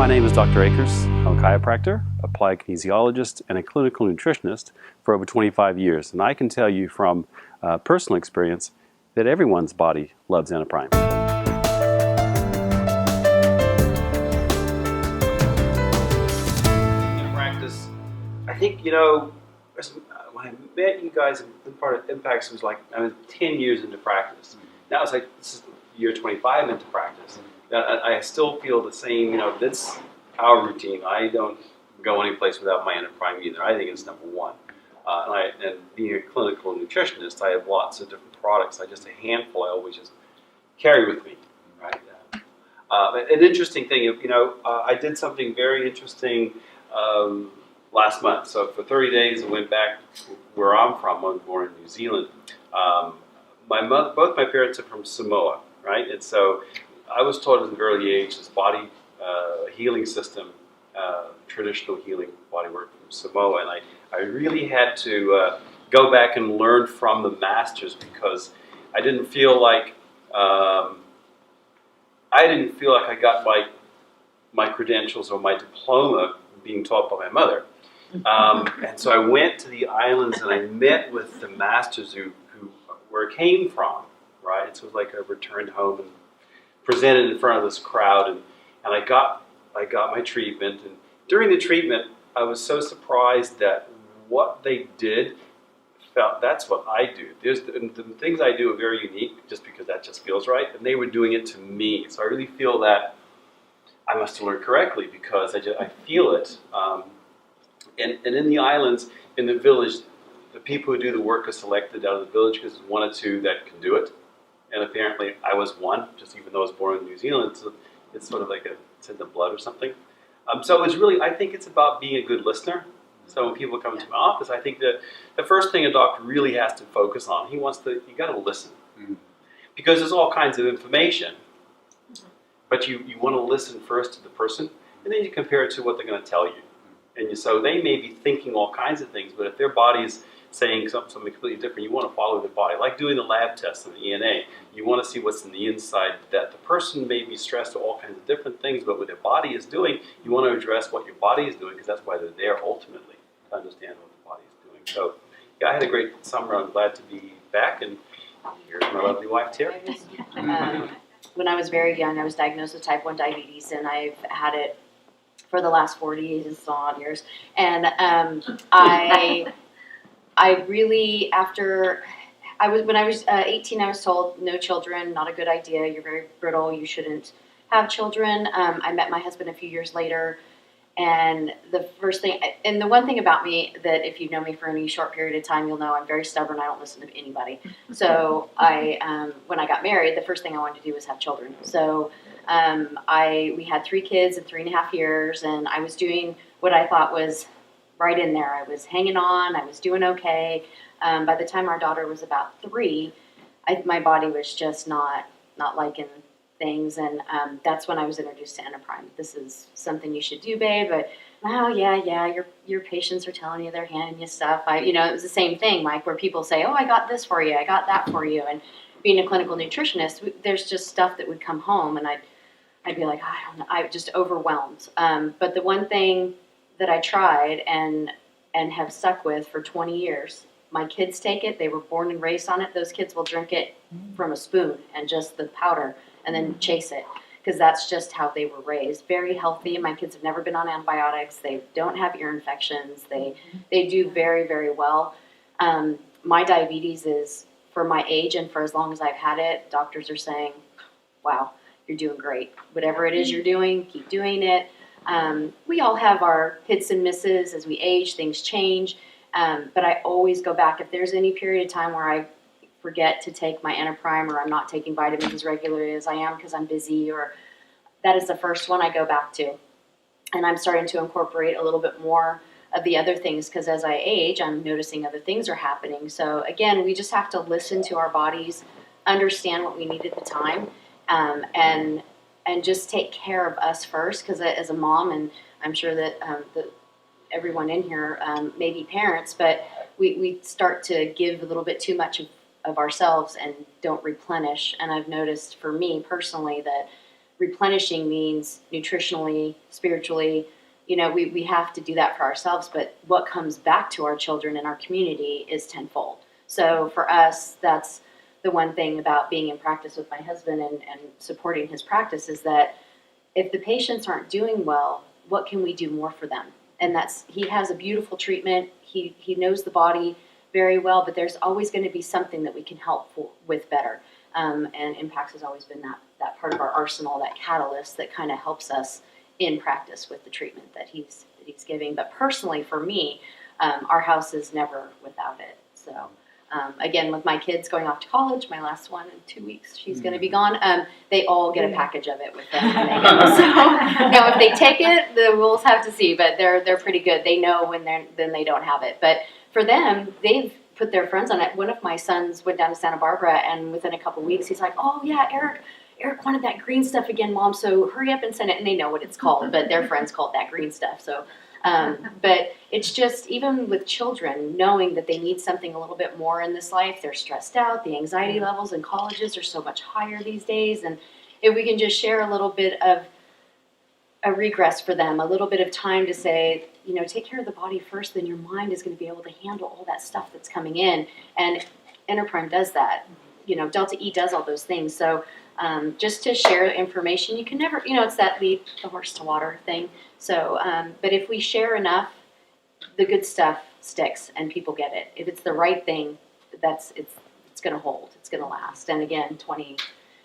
My name is Dr. Akers. I'm a chiropractor, applied kinesiologist, and a clinical nutritionist for over 25 years. And I can tell you from personal experience that everyone's body loves Ener. In practice, I think, when I met you guys, part of Impacts was like, I was 10 years into practice. Now it's like, this is year 25 into practice. I still feel the same, that's our routine. I don't go any place without my Ener either. I think it's number one. And being a clinical nutritionist, I have lots of different products. Just a handful I always just carry with me, right? An interesting thing, I did something very interesting last month. So for 30 days, I went back where I'm from. I was born in New Zealand. Both my parents are from Samoa, right? And so I was taught at an early age this body healing system, traditional healing body work from Samoa, and I really had to go back and learn from the masters because I didn't feel like I got my credentials or my diploma being taught by my mother. And so I went to the islands and I met with the masters who where it came from, right? So it was like I returned home and presented in front of this crowd, and I got my treatment. And during the treatment, I was so surprised that what they did felt that's what I do. The things I do are very unique, just because that just feels right, and they were doing it to me. So I really feel that I must have learned correctly because I feel it. And in the islands, in the village, the people who do the work are selected out of the village because there's one or two that can do it. And apparently I was one, just even though I was born in New Zealand. So it's sort of like it's in the blood or something. So it's really, I think it's about being a good listener. So when people come to my office, I think that the first thing a doctor really has to focus on, you got to listen. Mm-hmm. Because there's all kinds of information. But you want to listen first to the person, and then you compare it to what they're going to tell you. And so they may be thinking all kinds of things, but if their body's saying something completely different, you want to follow their body. Like doing the lab test and the ENA, you want to see what's in the inside. That the person may be stressed to all kinds of different things, but what their body is doing, you want to address what your body is doing, because that's why they're there ultimately, to understand what the body is doing. So, yeah, I had a great summer. I'm glad to be back, and here's my lovely wife, Teri. When I was very young, I was diagnosed with type 1 diabetes, and I've had it for the last 40 odd years. And I really, when I was 18, I was told, no children, not a good idea, you're very brittle, you shouldn't have children. I met my husband a few years later, and the one thing about me that if you know me for any short period of time, you'll know I'm very stubborn, I don't listen to anybody. So when I got married, the first thing I wanted to do was have children. So we had 3 kids in 3.5 years, and I was doing what I thought was right in there. I was hanging on. I was doing okay. By the time our daughter was about 3, my body was just not liking things, and that's when I was introduced to Ener. This is something you should do, babe. But your patients are telling you they're handing you stuff. It was the same thing, Mike, where people say, "Oh, I got this for you. I got that for you." And being a clinical nutritionist, there's just stuff that would come home, and I'd be like, I don't know, I'm just overwhelmed. But the one thing that I tried and have stuck with for 20 years, my kids take it. They were born and raised on it. Those kids will drink it from a spoon and just the powder and then chase it, because that's just how they were raised. Very healthy. My kids have never been on antibiotics. They don't have ear infections. They do very, very well. My diabetes is, for my age and for as long as I've had it, doctors are saying, wow, you're doing great. Whatever it is you're doing, keep doing it. We all have our hits and misses as we age, things change, but I always go back. If there's any period of time where I forget to take my Ener or I'm not taking vitamins as regularly as I am because I'm busy, or that is the first one I go back to. And I'm starting to incorporate a little bit more of the other things, because as I age, I'm noticing other things are happening. So again, we just have to listen to our bodies, understand what we need at the time, and just take care of us first, because as a mom, and I'm sure that everyone in here may be parents, but we start to give a little bit too much of ourselves and don't replenish. And I've noticed for me personally that replenishing means nutritionally, spiritually. We have to do that for ourselves, but what comes back to our children and our community is tenfold. So for us, that's the one thing about being in practice with my husband and supporting his practice is that if the patients aren't doing well, what can we do more for them? And he has a beautiful treatment. He knows the body very well, but there's always going to be something that we can help with better. And Impacts has always been that part of our arsenal, that catalyst that kind of helps us in practice with the treatment that he's giving. But personally, for me, our house is never without it. So again, with my kids going off to college, my last one in 2 weeks, she's going to be gone. They all get a package of it with them when they go. So now, if they take it, we'll have to see. But they're pretty good. They know when they don't have it. But for them, they've put their friends on it. One of my sons went down to Santa Barbara, and within a couple of weeks, he's like, "Oh yeah, Eric wanted that green stuff again, Mom. So hurry up and send it." And they know what it's called, but their friends call it that green stuff. So. But it's just, even with children, knowing that they need something a little bit more in this life, they're stressed out, the anxiety levels in colleges are so much higher these days, and if we can just share a little bit of a regress for them, a little bit of time to say, take care of the body first, then your mind is going to be able to handle all that stuff that's coming in, and Enterprime does that. Delta E does all those things, so just to share information, you can never, it's that lead the horse to water thing. So, but if we share enough, the good stuff sticks and people get it. If it's the right thing, it's going to hold. It's going to last. And again, 20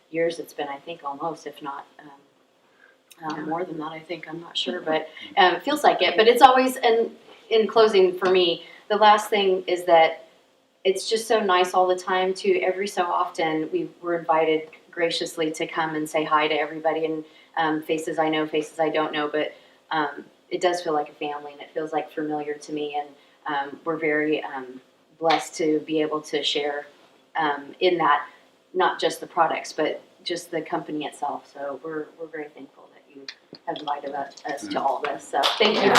years it's been, I think, almost, if not more than that. I think, I'm not sure, but it feels like it. But it's always, and in closing for me, the last thing is that it's just so nice all the time to every so often we're invited graciously to come and say hi to everybody, and faces I know, faces I don't know, but it does feel like a family, and it feels like familiar to me, and we're very blessed to be able to share in that, not just the products, but just the company itself. So we're very thankful that you have invited us to all this. So thank you.